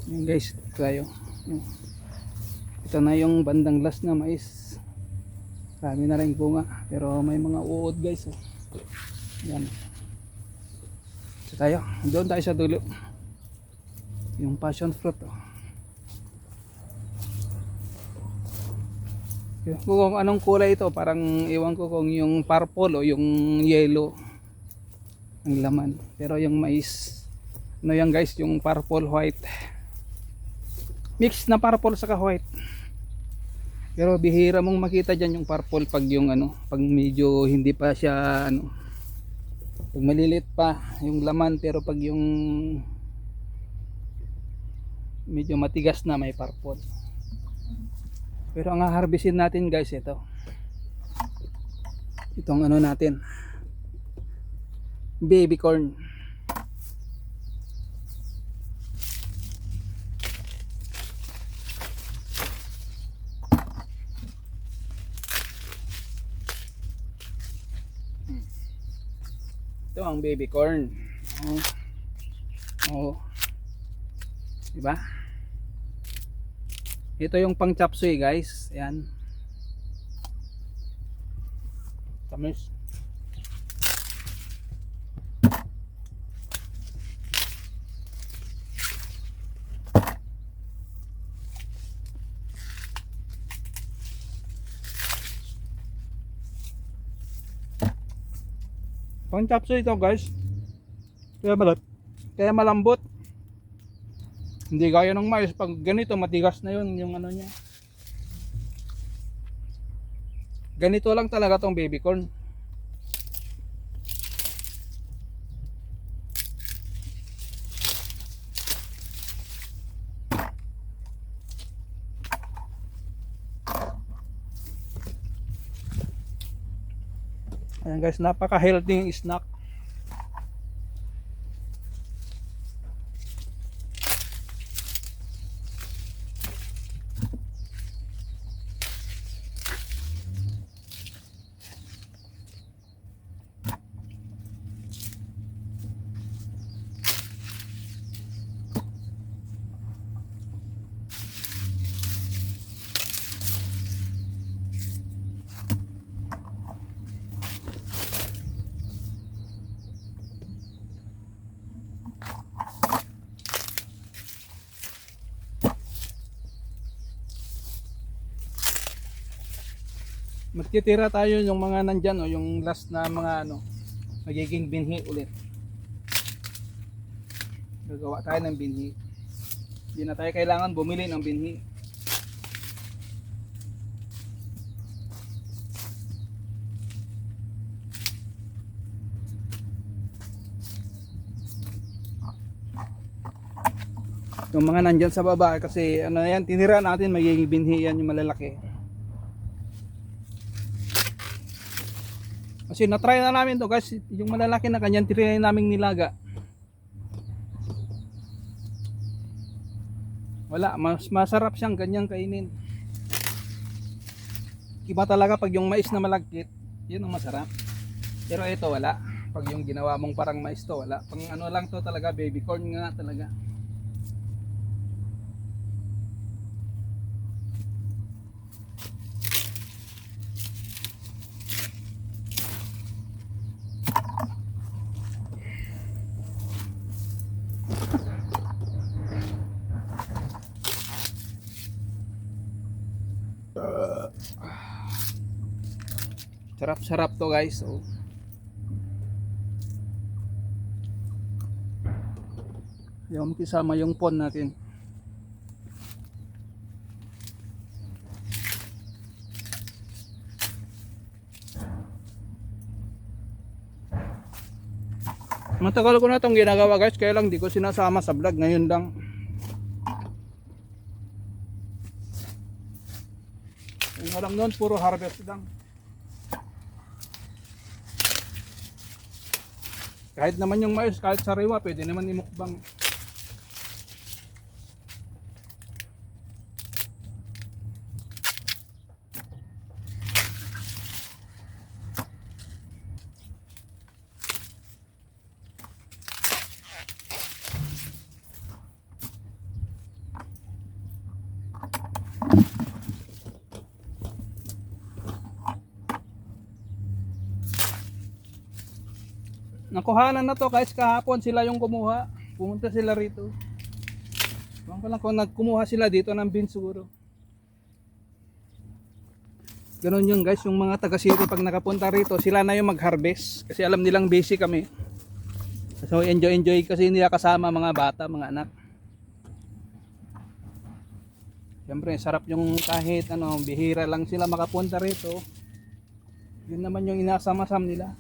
Yun guys, tayo. Ito na yung bandang last na mais. Marami na rin bunga, pero may mga uod guys. Oh. Yan. So tayo, doon tayo sa dulo. Yung passion fruit. Oh. Kung anong kulay ito, parang iwan ko kung yung purple o yung yellow ang laman. Pero yung mais, ano yan guys, yung purple white. Mix na purple saka white. Pero bihira mong makita dyan yung purple pag yung ano, pag medyo hindi pa siya ano, pag malilit pa yung laman, pero pag yung medyo matigas na may purple. Pero ang harvestin natin guys, itong ano natin, baby corn. Ito ang baby corn. Oh. Oh. Diba? Ito yung pang chapsuy guys. Ayan. Tamis. Pang chapsuy ito guys. Kaya malambot. Hindi gaya ng mais, pag ganito matigas na yun yung ano niya. Ganito lang talaga tong baby corn. Ayan guys, napaka healthy snack. Magtitira tayo yung mga nandyan, yung last na mga ano, magiging binhi ulit. Gagawa tayo ng binhi. Hindi na tayo kailangan bumili ng binhi. Yung mga nandyan sa baba, kasi ano yan, tinira natin, magiging binhi yan yung malalaki. Kasi na-try na namin to guys, yung malalaki na kanyan, tinry namin nilaga. Wala, mas masarap siyang ganyang kainin. Iba talaga pag yung mais na malagkit, yun ang masarap. Pero ito wala. Pag yung ginawa mong parang mais to, wala. Pang ano lang to talaga, baby corn nga talaga. Sarap-sarap to guys. So, yung kisama yung pon natin. Matagal ko na itong ginagawa guys, kaya lang di ko sinasama sa vlog, ngayon lang. Yung alam nun, puro harvest lang. Kahit naman yung mais, kahit sariwa, pwede naman imukbang. Nakuhanan na to guys, kahapon sila yung kumuha. Pumunta sila rito. Ewan ko lang kung nagkumuha sila dito ng beans siguro. Ganon yun guys, yung mga taga city pag nakapunta rito, sila na yung mag-harvest. Kasi alam nilang busy kami. So enjoy kasi nila kasama mga bata, mga anak. Siyempre sarap yung kahit ano, bihira lang sila makapunta rito. Yun naman yung inasamasam nila.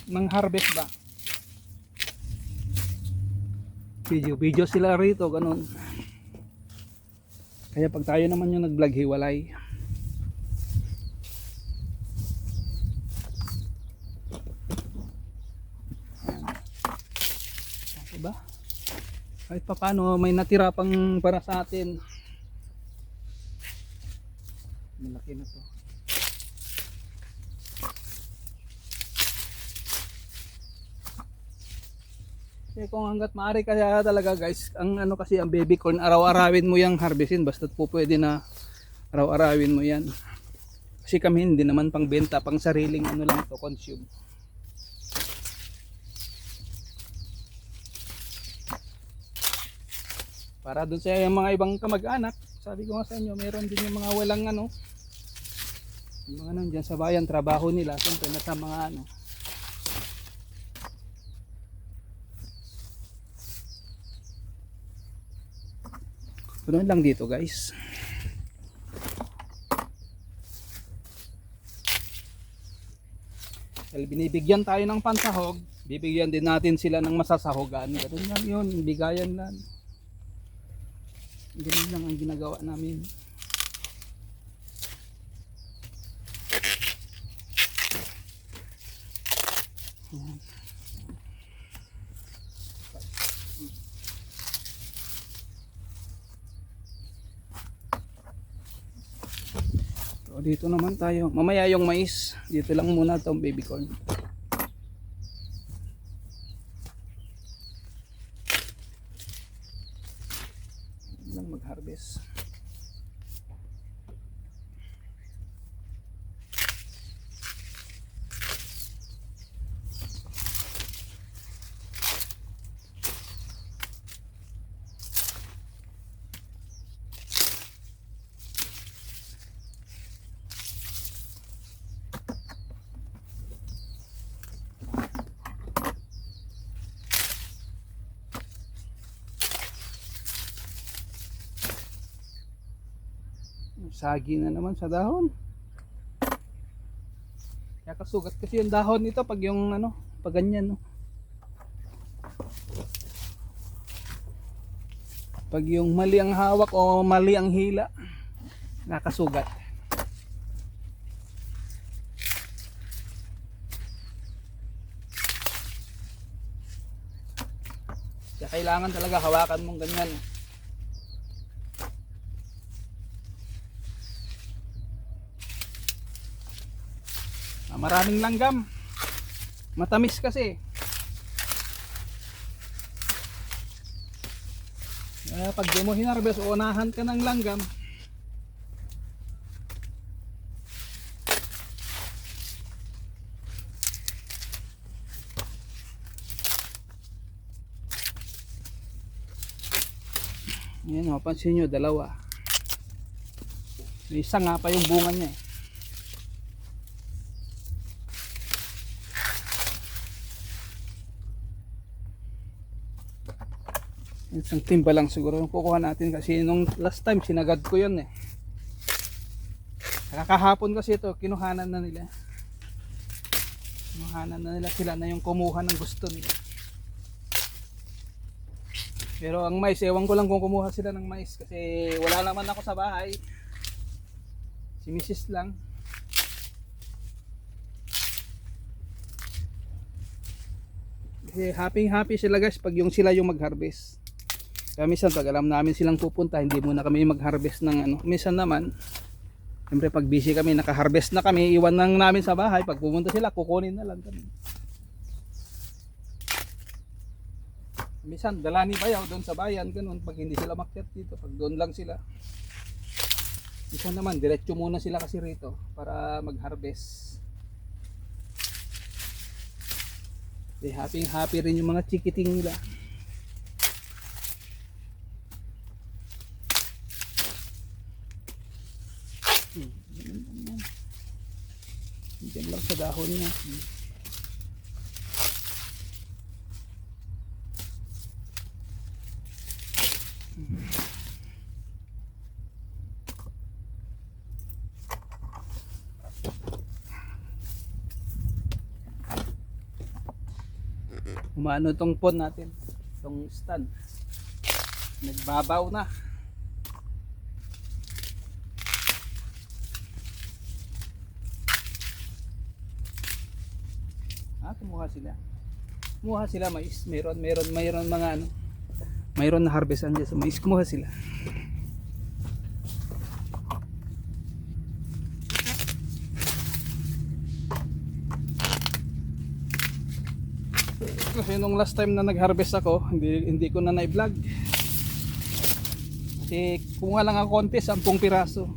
Nang harvest ba? Video sila rito, ganon. Kaya pag tayo naman yung nag-vlog, hiwalay. Diba? Kahit pa paano may natira pang para sa atin. Malaki na to. Kasi kung hanggat maaari kaya talaga guys, ang ano kasi ang baby corn, araw-arawin mo yang harvestin, basta po pwede na araw-arawin mo yan. Kasi kami hindi naman pang benta, pang sariling ano lang to, consume. Para dun sa mga ibang kamag-anak, sabi ko nga sa inyo, meron din yung mga walang ano, yung mga nandyan sa bayan, trabaho nila, siyempre nasa mga ano. Punuin lang dito guys. Dahil binibigyan tayo ng pansahog, bibigyan din natin sila ng masasahogan. Ganun lang yun, bigayan lang. Ganun lang ang ginagawa namin. So, dito naman tayo. Mamaya yung mais. Dito lang muna itong baby corn. Lang mag-harvest. Sagi na naman sa dahon. Kaya kasugat kasi yung dahon nito pag yung ano, pag ganyan no. Pag yung mali ang hawak o mali ang hila, nakasugat. Kaya kailangan talaga hawakan mong ganyan. Maraming langgam. Matamis kasi. Kaya pag di mo hinarvest, unahan ka ng langgam. Yan, mapansin nyo, dalawa. May isa nga pa yung bunga niya eh. Isang timba lang siguro yung kukuha natin kasi nung last time sinagad ko yun eh. Kakahapon kasi ito, kinuhanan na nila. Kinuhanan na nila, sila na yung kumuha ng gusto nila. Pero ang mais, ewan ko lang kung kumuha sila ng mais kasi wala naman ako sa bahay. Si Mrs. lang. Kasi happy sila guys pag yung sila yung mag-harvest. Kaya minsan pag alam namin silang pupunta, hindi muna kami mag-harvest ng ano. Minsan naman, siyempre pag busy kami, naka-harvest na kami, iwan lang namin sa bahay. Pag pumunta sila, kukunin na lang kami. Minsan, dala ni Bayaw doon sa bayan, ganun. Pag hindi sila makyat dito, pag doon lang sila. Isa naman, diretso muna sila kasi rito para mag-harvest. Happy happy rin yung mga chikiting nila. Diyan lang sa dahon niya. Umano tong pond natin, tong stand. Nagbabaw na. Kumuha sila. Kumuha sila mais. Mayroon mga ano. Mayroon na harvestan dyan sa mais. Kumuha sila. Kasi nung last time na nag-harvest ako, hindi ko na na-vlog. Kasi kumuha lang ako konti, 10 piraso.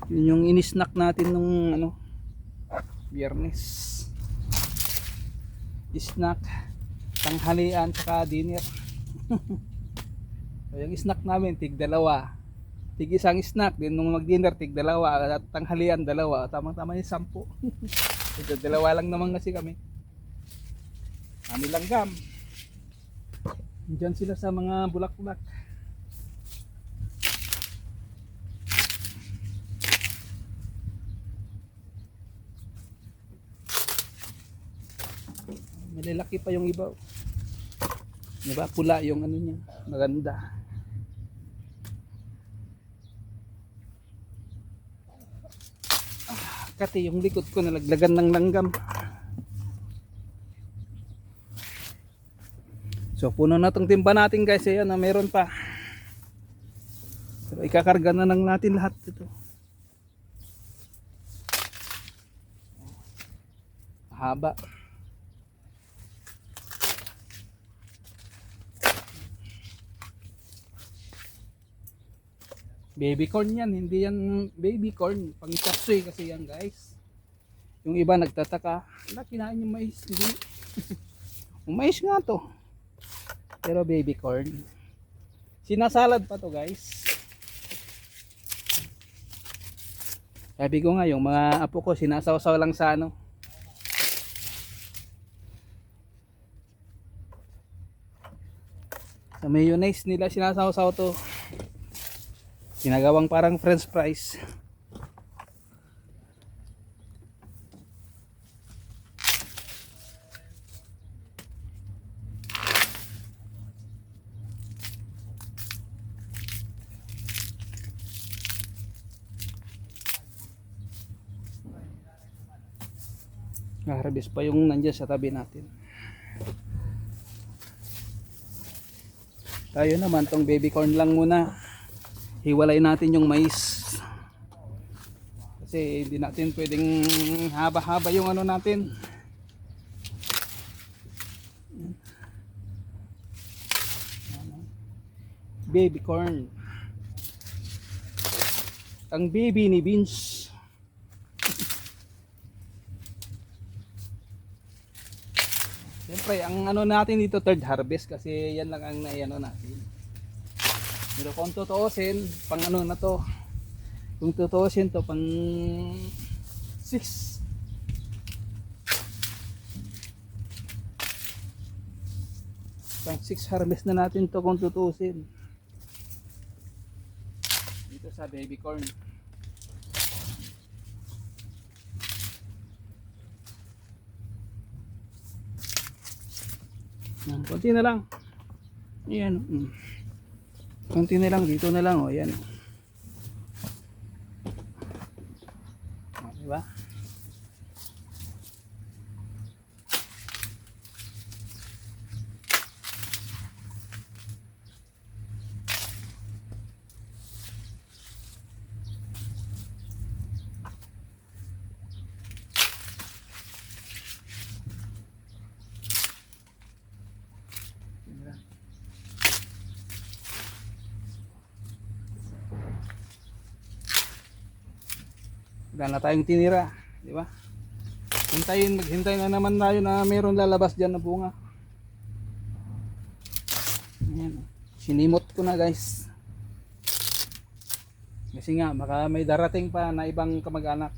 Yun yung in-snack natin nung ano, Biyernes. Snack, tanghalian, saka dinner. So yung snack namin, tig dalawa. Tig isang snack, din nung mag-dinner, tig dalawa. At tanghalian, dalawa. Tamang-tama yung 10. Dalawa lang naman kasi kami. Kami langgam. Diyan sila sa mga bulak-bulak. Malalaki pa yung iba. Diba? Pula yung ano niya. Maganda. Kati yung likod ko nalaglagan ng langgam. So puno na tong timba natin guys. Ayan na meron pa. Pero ikakarga na lang natin lahat ito. Haba. Baby corn yan, hindi yan baby corn, pang chapsuy kasi yan guys. Yung iba nagtataka, kinain yung mais, hindi. Mais nga to. Pero baby corn. Sinasalad pa to guys. Sabi ko nga, yung mga apo ko sinasawsaw lang sa ano. Sa mayonnaise nila sinasawsaw to. Ginagawang parang french fries. Harvest pa yung nandiyan sa tabi natin. Tayo naman tong baby corn lang muna. Hiwalay natin yung mais. Kasi hindi natin pwedeng haba-haba yung ano natin. Baby corn. Ang baby ni Vince. Siyempre, ang ano natin dito third harvest kasi yan lang ang ano natin. Pero kung tutuusin, pang ano na to, kung tutuusin to, pang 6. Pang 6 harvest na natin to kung tutuusin. Dito sa baby corn. Yan, konti na lang. Ayan. Konti na lang, dito na lang, o yan. O, diba? Wala na tayong tinira, di ba? Maghintay na naman tayo na mayroon lalabas diyan na bunga. Ayan. Sinimot ko na guys. Kasi nga baka may darating pa na ibang kamag-anak.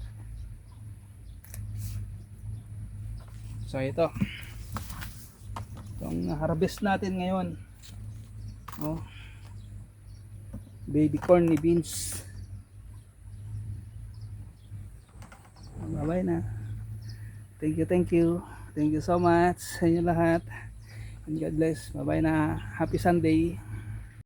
So ito. Itong harvest natin ngayon. Oh. Baby corn ni beans. Bye-bye na. Thank you, thank you. Thank you so much sa inyo lahat. And God bless. Bye-bye na. Happy Sunday.